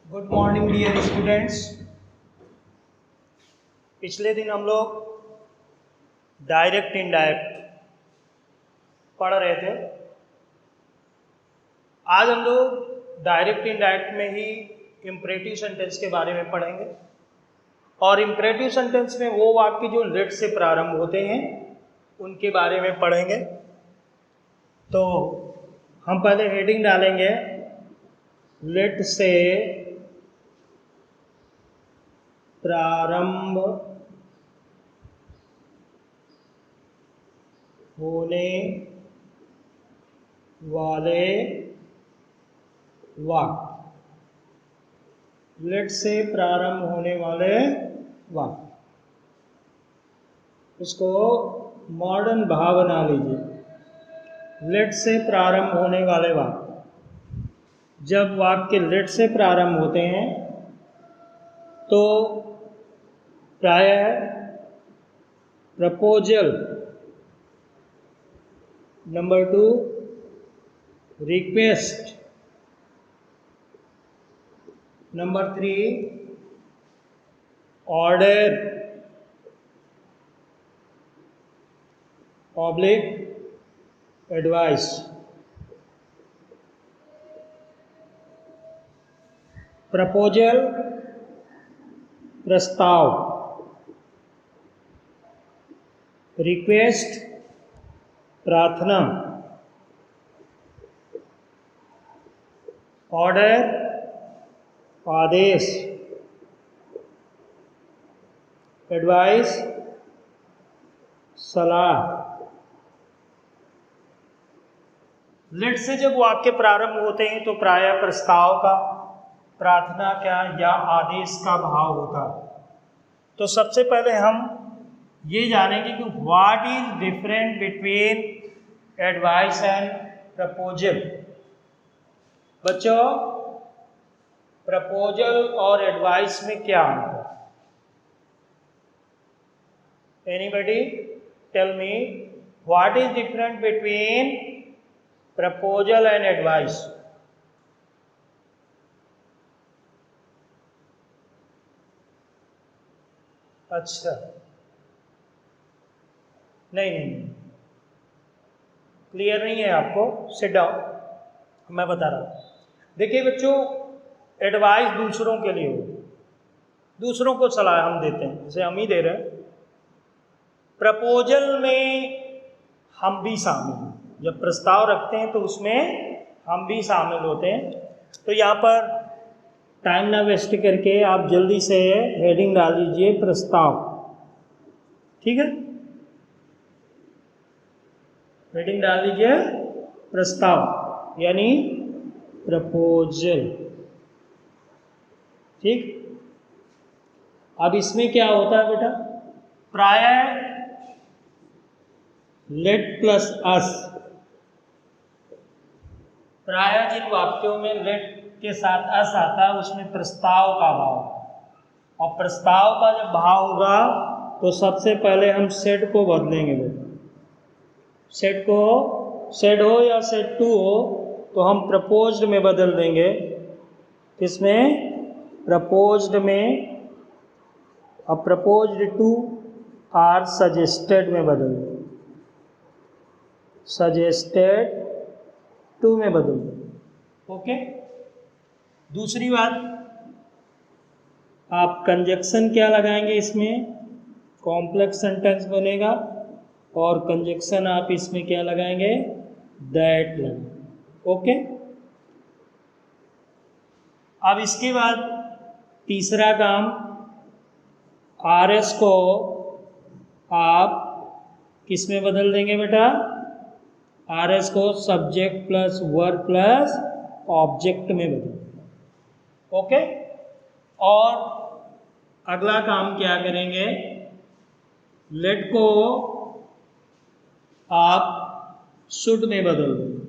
Good morning dear students. पिछले दिन हम लोग डायरेक्ट इनडायरेक्ट पढ़ रहे थे। आज हम लोग डायरेक्ट इनडायरेक्ट में ही इम्परेटिव सेंटेंस के बारे में पढ़ेंगे और इम्परेटिव सेंटेंस में वो वाक्य जो लेट से प्रारंभ होते हैं उनके बारे में पढ़ेंगे। तो हम पहले हेडिंग डालेंगे लेट से प्रारंभ होने वाले वाक्य। लेट से प्रारंभ होने वाले वाक्य, इसको मॉडर्न भाव बना लीजिए। लेट से प्रारंभ होने वाले वाक्य, जब वाक्य लेट से प्रारंभ होते हैं तो प्रायः proposal, number 2 request, number 3 order, oblique advice. Proposal प्रस्ताव, रिक्वेस्ट प्रार्थना, ऑर्डर आदेश, एडवाइस सलाह। लेट से जब वाक्य प्रारंभ होते हैं तो प्रायः प्रस्ताव का, प्रार्थना का या आदेश का भाव होता है। तो सबसे पहले हम ये जानेंगे कि what is different between advice and proposal. बच्चों, प्रपोजल और एडवाइस में क्या अंतर है? Anybody tell me what is different between proposal and advice? अच्छा, नहीं, क्लियर नहीं है आपको? सिट डाउन, मैं बता रहा हूँ। देखिए बच्चों, एडवाइस दूसरों के लिए हो, दूसरों को सलाह हम देते हैं, जैसे हम ही दे रहे हैं। प्रपोजल में हम भी शामिल हैं, जब प्रस्ताव रखते हैं तो उसमें हम भी शामिल होते हैं। तो यहाँ पर टाइम ना वेस्ट करके आप जल्दी से हेडिंग डाल दीजिए प्रस्ताव, ठीक है? हेडिंग डाल दीजिए प्रस्ताव यानी प्रपोजल, ठीक। अब इसमें क्या होता है बेटा? प्रायः लेट प्लस अस, प्रायः जिन वाक्यों में लेट के साथ अस आता है उसमें प्रस्ताव का भाव, और प्रस्ताव का जब भाव होगा तो सबसे पहले हम सेड को बदलेंगे बेटा। सेड को, सेड हो या सेड टू हो तो हम प्रपोज्ड में बदल देंगे। किसमें? प्रपोज्ड में। अब प्रपोज्ड टू आर सजेस्टेड में बदल देंगे, सजेस्टेड टू में बदल देंगे। ओके। दूसरी बात, आप कंजक्शन क्या लगाएंगे इसमें? कॉम्प्लेक्स सेंटेंस बनेगा, और कंजक्शन आप इसमें क्या लगाएंगे? दैट लगाएंगे। ओके। अब इसके बाद तीसरा काम, आर एस को आप किस में बदल देंगे बेटा? आर एस को subject plus verb plus object में बदल देंगे। ओके। और अगला काम क्या करेंगे? लेट को आप शुड में बदल देंगे,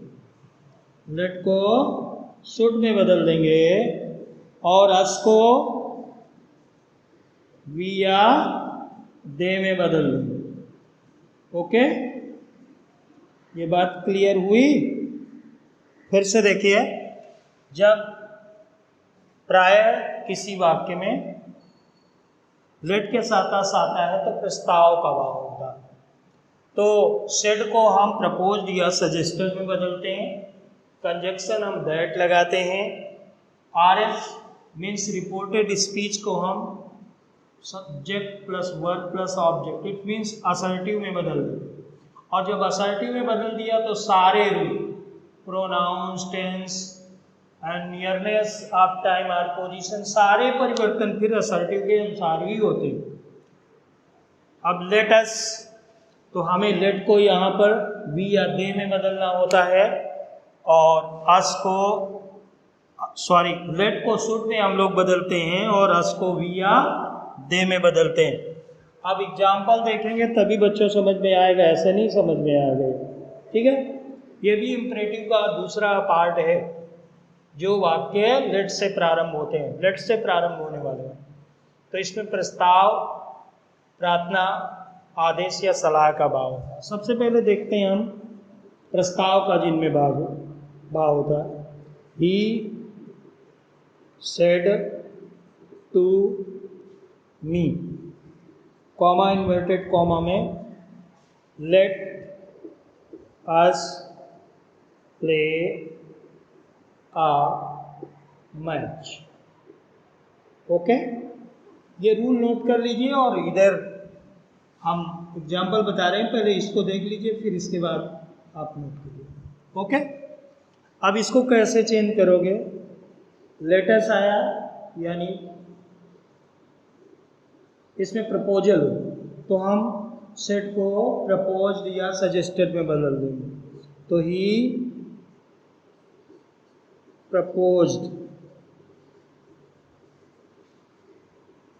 लेट को शुड में बदल देंगे, और अस को वी या दे में बदल देंगे। ओके, ये बात क्लियर हुई? फिर से देखिए, जब प्राय किसी वाक्य में लेट के साथ आता है तो प्रस्ताव का भाव होता है। तो सेड को हम प्रपोज्ड या सजेस्टेड में बदलते हैं, कंजक्शन हम दैट लगाते हैं, R F means reported speech को हम subject plus verb plus object it means assertive में बदल देते, और जब असर्टिव में बदल दिया तो सारे rule pronouns tense and nearness of time और पोजीशन सारे परिवर्तन फिर असर्टिव के अनुसार ही होते हैं। अब लेट अस, तो हमें लेट को यहाँ पर वी या दे में बदलना होता है, और अस को लेट को शुड में हम लोग बदलते हैं और अस को वी या दे में बदलते हैं। अब एग्जाम्पल देखेंगे तभी बच्चों समझ में आएगा, ऐसे नहीं समझ में आएगा। ठीक है, ये भी इम्परेटिव का दूसरा पार्ट है, जो वाक्य लेट से प्रारंभ होते हैं, लेट से प्रारंभ होने वाले हैं। तो इसमें प्रस्ताव, प्रार्थना, आदेश या सलाह का भाव होता है। सबसे पहले देखते हैं हम प्रस्ताव का जिनमें भाव होता है। He said to me, comma inverted comma में, let us play a match. Okay, ये रूल नोट कर लीजिए, और इधर हम एग्जाम्पल बता रहे हैं, पहले इसको देख लीजिए फिर इसके बाद आप नोट कीजिए। ओके, अब इसको कैसे चेंज करोगे? लेटस आया यानी इसमें प्रपोजल हो, तो हम सेट को प्रपोज्ड या सजेस्टेड में बदल देंगे। तो he proposed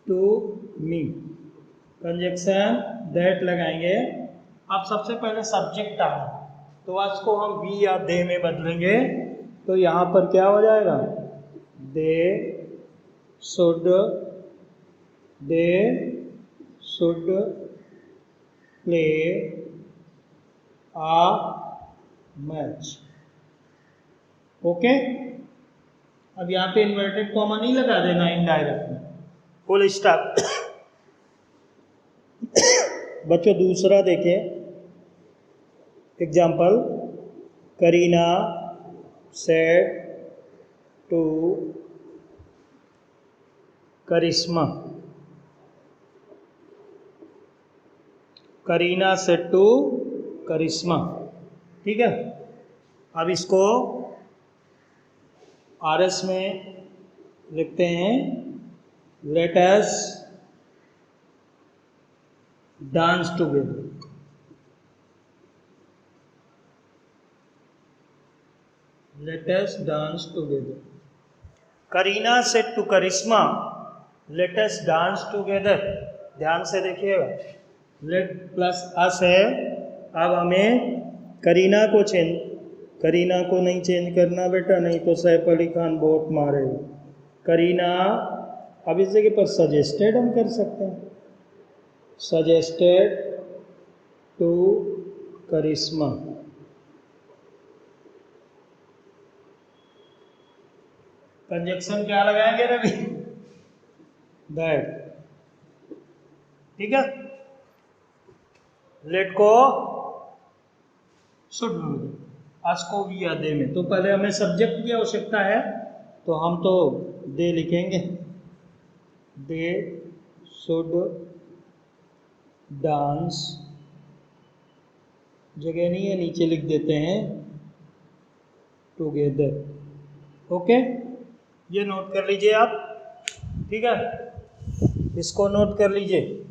to me, conjunction that लगाएंगे। अब सबसे पहले सब्जेक्ट आना, तो आज को हम वी या दे में बदलेंगे। तो यहाँ पर क्या हो जाएगा? They should play a match. Okay, अब यहाँ पे इन्वर्टेड कॉमा नहीं लगा देना इनडायरेक्ट में, फुल स्टॉप। बच्चों दूसरा देखें example, Kareena said to Karishma, Kareena said to Karishma. ठीक है, अब इसको आर एस में लिखते हैं, let us dance together. Let us dance together. Kareena said to Karishma, let us dance together. ध्यान से देखिएगा, लेट प्लस अस है। अब हमें करीना को नहीं चेंज करना बेटा, नहीं तो सैफ अली खान बहुत मारेगा। करीना, अब इस जगह पर सजेस्टेड हम कर सकते हैं, सजेस्टेड टू करिश्मा। कंजक्शन क्या लगाएंगे रवि? दैट। ठीक है, लेट को शुड में, आज को वी या दे में। तो पहले हमें सब्जेक्ट की आवश्यकता है, तो हम तो दे लिखेंगे, दे शुड डांस, जगह नहीं है नीचे लिख देते हैं, टुगेदर। ओके, ये नोट कर लीजिए आप। ठीक है, इसको नोट कर लीजिए।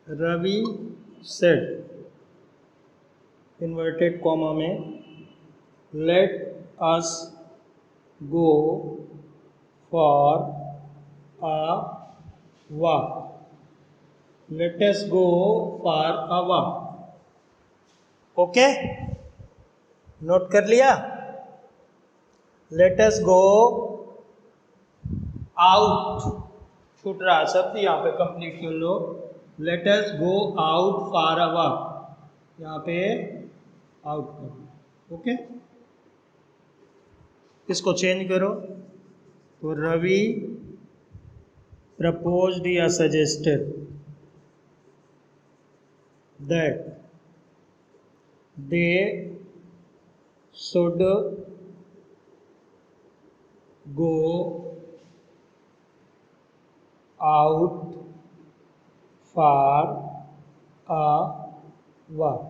रवि सेड, इन्वर्टेड कॉमा में, let us go for a walk. Late us go for a walk. Okay, note कर लिया? लेट अस गो आउट, छूट रहा शब्द, यहाँ पे कंप्लीट कर लो। Let us go out for a walk, यहाँ पे आउट कर दो। ओके, इसको चेंज करो तो रवि प्रपोज्ड या suggested that they should go out for a walk।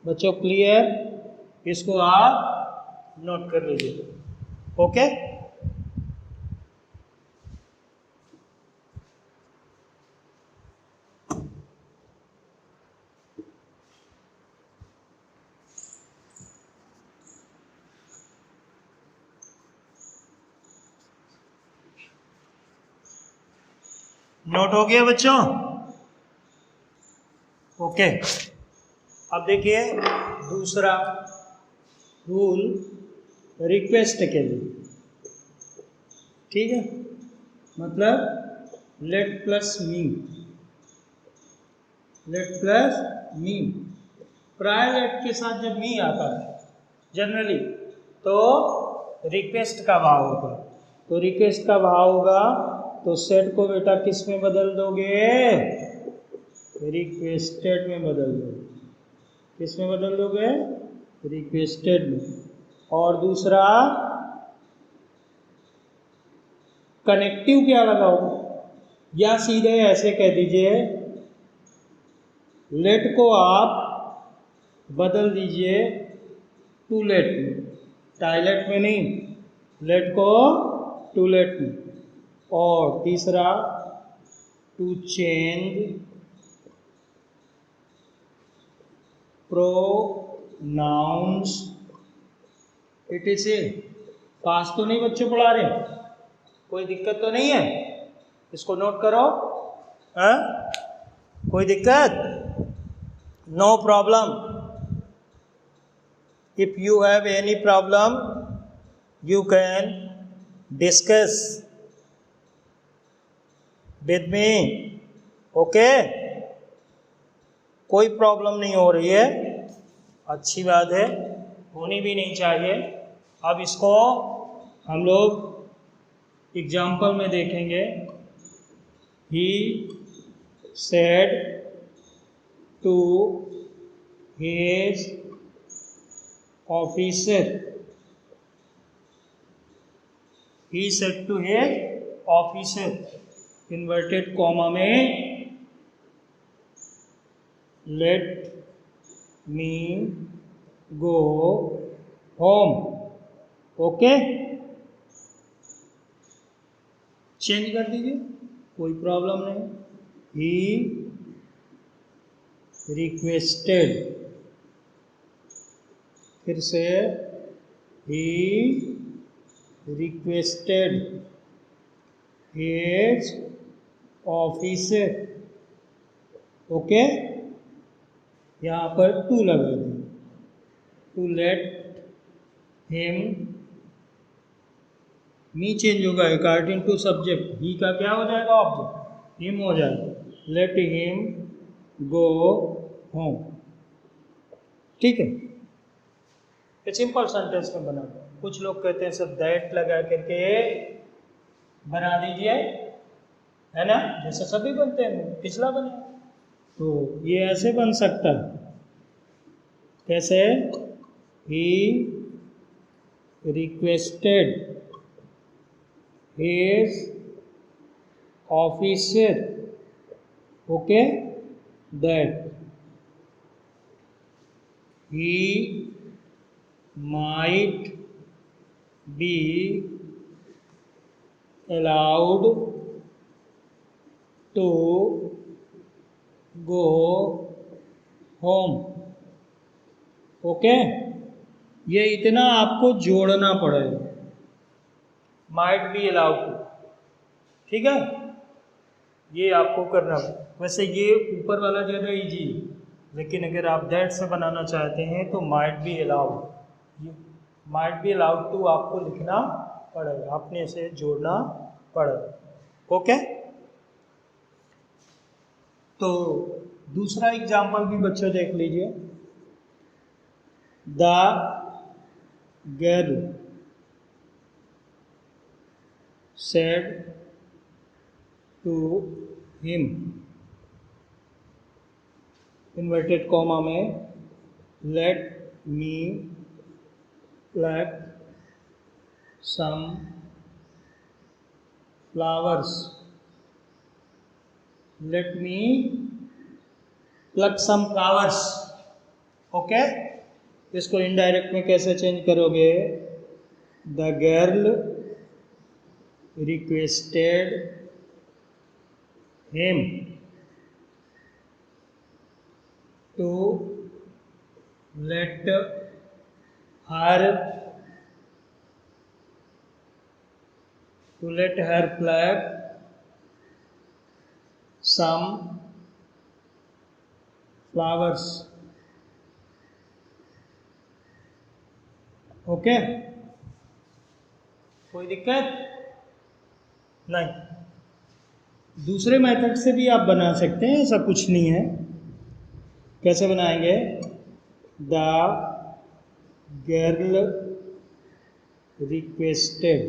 बच्चों क्लियर, इसको आप नोट कर लीजिए। ओके, नोट हो गया बच्चों? ओके, अब देखिए दूसरा रूल रिक्वेस्ट के लिए। ठीक है, मतलब लेट प्लस मी, लेट प्लस मी। प्राय लेट के साथ जब मी आता है जनरली तो रिक्वेस्ट का भाव होगा। तो रिक्वेस्ट का भाव होगा तो सेट को बेटा किस में बदल दोगे? रिक्वेस्टेड में बदल दोगे। किस में बदल दोगे? रिक्वेस्टेड में। और दूसरा कनेक्टिव क्या लगाओगे? या सीधे ऐसे कह दीजिए, लेट को आप बदल दीजिए टू लेट में, टाइलेट में नहीं, लेट को टू लेट में। और तीसरा to change pronounce it is A. पास तो नहीं बच्चों पढ़ा रहे? कोई दिक्कत तो नहीं है? इसको नोट करो। कोई दिक्कत? No problem. If you have any problem you can discuss with me. Okay, कोई प्रॉब्लम नहीं हो रही है, अच्छी बात है, होनी भी नहीं चाहिए। अब इसको हम लोग एग्जाम्पल में देखेंगे। He said to his officer, he said to his officer, inverted comma में let me go home. Okay, change कर दीजिए, कोई प्रॉब्लम नहीं। ही रिक्वेस्टेड, फिर से he requested his officer. Okay, यहाँ पर टू लगा दें, to let him. Me change होगा अकॉर्डिंग टू सब्जेक्ट, ही का क्या हो जाएगा? ऑब्जेक्ट, हिम हो जाएगा। Let him go home. ठीक है, ये सिंपल सेंटेंस में बना। कुछ लोग कहते हैं सर दैट लगा करके बना दीजिए, है ना, जैसे सभी बनते हैं, पिछला बने। तो ये ऐसे बन सकता है, कैसे? ही requested his officer, okay, that he might be allowed to go home। Okay, ये इतना आपको जोड़ना पड़ेगा, माइट बी अलाउड टू। ठीक है, ये आपको करना। वैसे ये ऊपर वाला ज़्यादा इजी, लेकिन अगर आप दैट से बनाना चाहते हैं तो might be allowed, might be allowed to आपको लिखना पड़ेगा, अपने से जोड़ना पड़ेगा। ओके, तो दूसरा एग्जाम्पल भी बच्चों देख लीजिए। The girl said to him, inverted comma में, let me pluck some flowers, let me pluck some flowers. Okay, इसको इनडायरेक्ट में कैसे चेंज करोगे? The girl requested him to let her pluck some flowers. Okay, कोई दिक्कत नहीं। दूसरे method से भी आप बना सकते हैं, ऐसा कुछ नहीं है। कैसे बनाएंगे? The girl requested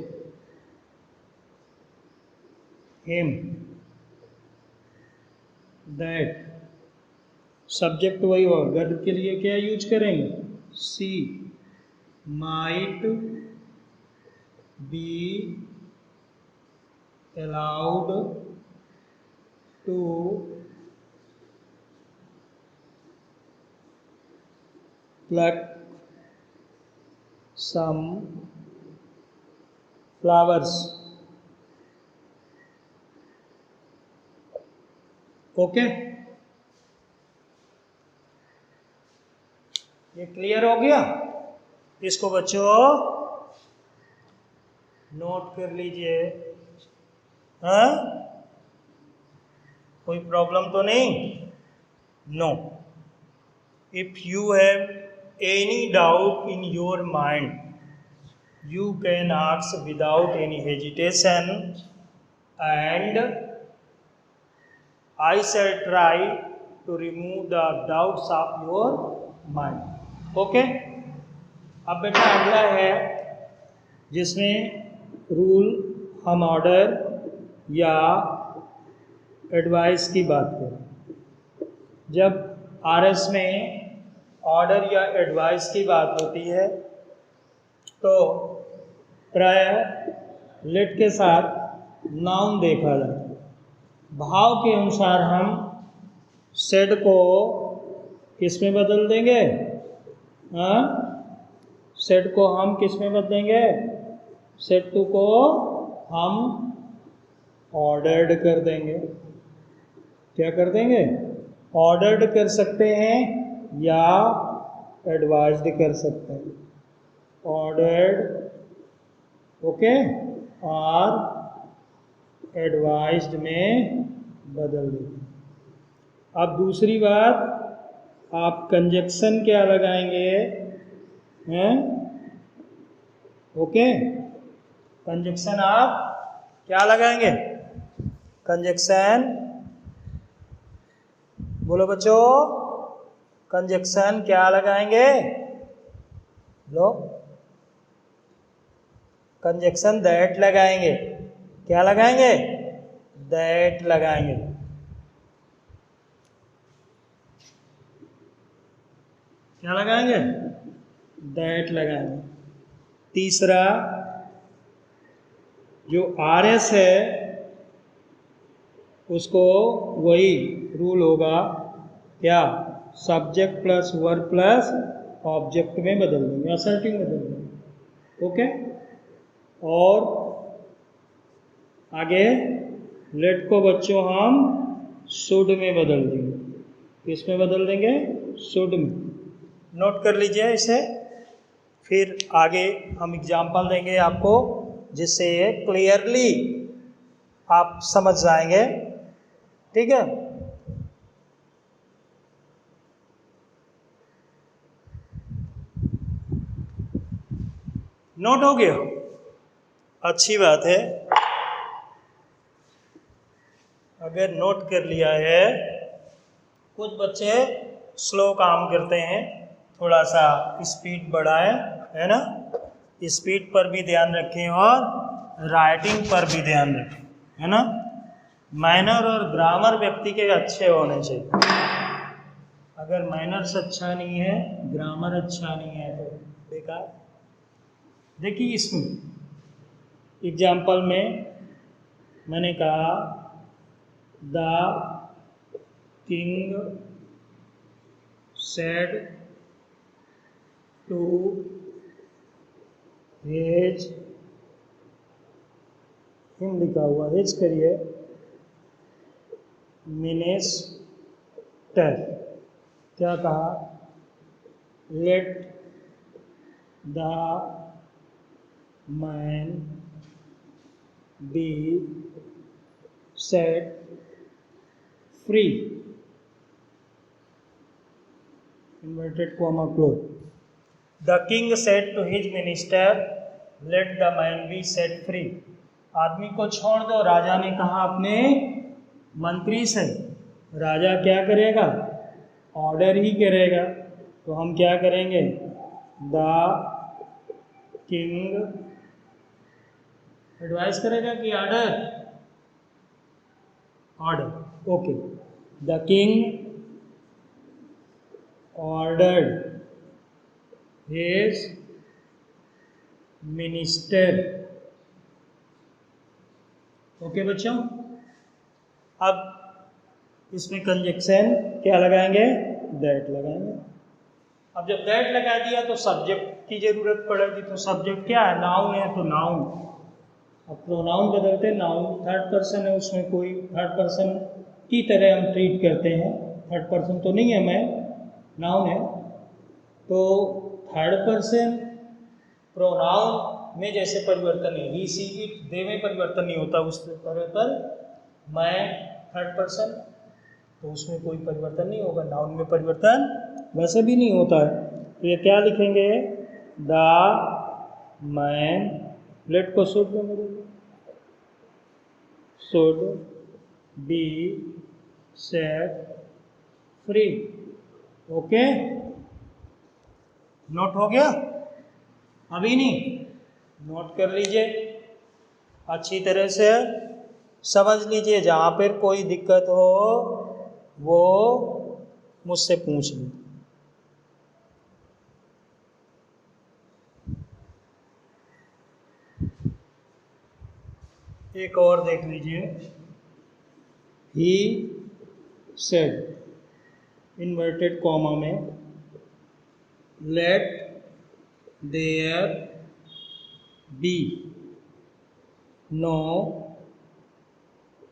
him that, subject वही होगा, गर्ल के लिए क्या यूज करेंगे? She might be allowed to pluck some flowers. Okay, ये क्लियर हो गया? इसको बच्चों नोट कर लीजिए। हाँ, कोई प्रॉब्लम तो नहीं? No. If you have any doubt in your mind, you can ask without any hesitation and I shall try to remove the doubts of your mind. Okay? अब बेटा अगला है जिसमें रूल हम ऑर्डर या एडवाइस की बात करें। जब आरएस में ऑर्डर या एडवाइस की बात होती है तो प्रायः लेट के साथ नाउन देखा जाता है। भाव के अनुसार हम सेड को किस में बदल देंगे? हाँ, सेड को हम किस में बदलेंगे? सेड टू को हम ऑर्डर्ड कर देंगे। क्या कर देंगे? ऑर्डर्ड कर सकते हैं या एडवाइज्ड कर सकते हैं। ऑर्डर्ड ओके और एडवाइज्ड में बदल देंगे। अब दूसरी बात, आप कंजक्शन क्या लगाएंगे? हैं? ओके, कंजक्शन आप क्या लगाएंगे? कंजक्शन बोलो बच्चों, कंजक्शन क्या लगाएंगे? लो, कंजक्शन दैट लगाएंगे। क्या लगाएंगे? दैट लगाएंगे। क्या लगाएंगे? दैट लगाएंगे। तीसरा, जो आरएस है उसको वही रूल होगा, क्या? Subject plus verb plus object में बदल देंगे, असर्टिव में बदल देंगे। ओके, और आगे लेट को बच्चों हम शुड में बदल देंगे। किस में बदल देंगे? शुड में। नोट कर लीजिए इसे, फिर आगे हम एग्जाम्पल देंगे आपको जिससे ये क्लियरली आप समझ जाएंगे। ठीक है? नोट हो गया? अच्छी बात है। अगर नोट कर लिया है, कुछ बच्चे स्लो काम करते हैं, थोड़ा सा स्पीड बढ़ाएं, है ना, स्पीड पर भी ध्यान रखें और राइटिंग पर भी ध्यान रखें, है ना। मैनर और ग्रामर व्यक्ति के अच्छे होने चाहिए। अगर मैनर्स अच्छा नहीं है, ग्रामर अच्छा नहीं है तो बेकार। देखिए इसमें एग्जाम्पल में मैंने कहा the king said to his, him लिखा हुआ, हेज करिए, मिनिस्टर, क्या कहा, let the man be set free, inverted comma close. The king said to his minister let the man be set free. आदमी को छोड़ दो, राजा ने कहा अपने मंत्री से। राजा क्या करेगा, ऑर्डर ही करेगा, तो हम क्या करेंगे, द किंग एडवाइस करेगा कि order, order, okay, the king ordered his minister. Okay बच्चों, अब इसमें कंजक्शन क्या लगाएंगे, दैट लगाएंगे। अब जब दैट लगा दिया तो सब्जेक्ट की जरूरत पड़ेगी, तो सब्जेक्ट क्या है, नाउन है, तो नाउन। अब प्रोनाउन बदलते हैं, नाउन थर्ड पर्सन है, उसमें कोई थर्ड पर्सन की तरह हम ट्रीट करते हैं, थर्ड पर्सन तो नहीं है, मैं नाउन है, तो थर्ड पर्सन प्रोनाउन में जैसे परिवर्तन है, ही सी इट दे में परिवर्तन नहीं होता, उस तरह पर मैं थर्ड पर्सन, तो उसमें कोई परिवर्तन नहीं होगा, नाउन में परिवर्तन वैसे भी नहीं होता है। तो ये क्या लिखेंगे, द मैन, लेट को शुड में बदल, should be set free. Okay, note हो गया, अभी नहीं, नोट कर लीजिए, अच्छी तरह से समझ लीजिए, जहाँ पर कोई दिक्कत हो वो मुझसे पूछ ली। एक और देख लीजिए, ही सेड इन्वर्टेड कॉमा में, let there be no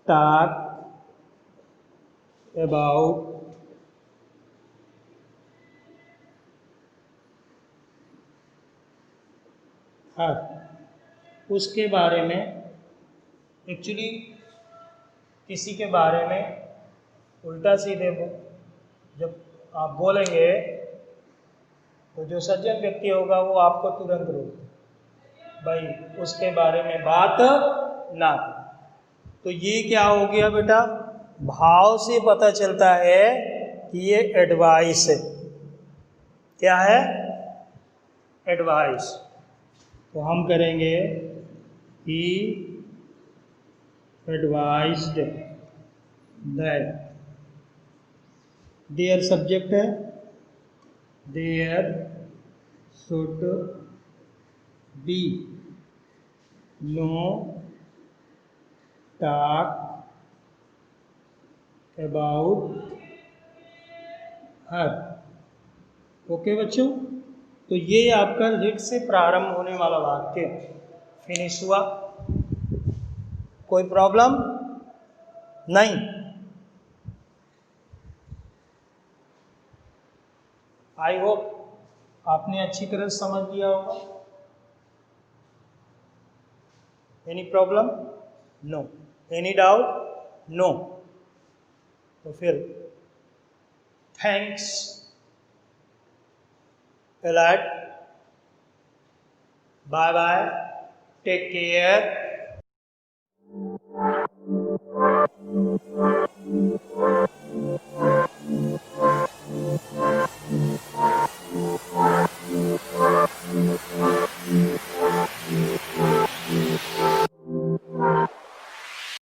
talk about her, उसके बारे में, एक्चुअली किसी के बारे में उल्टा सीधे जब आप बोलेंगे तो जो सज्जन व्यक्ति होगा वो आपको तुरंत रोके, भाई उसके बारे में बात ना करो। तो ये क्या हो गया बेटा, भाव से पता चलता है कि ये एडवाइस है। क्या है, एडवाइस। तो हम करेंगे he advised that, there subject है, there should be no talk about her. Okay बच्चों, तो ये आपका लेट से प्रारंभ होने वाला वाक्य फिनिश हुआ, कोई प्रॉब्लम नहीं। आई होप आपने अच्छी तरह समझ लिया होगा। Any problem, no, any doubt, no. तो फिर thanks alert, bye bye, take care. है।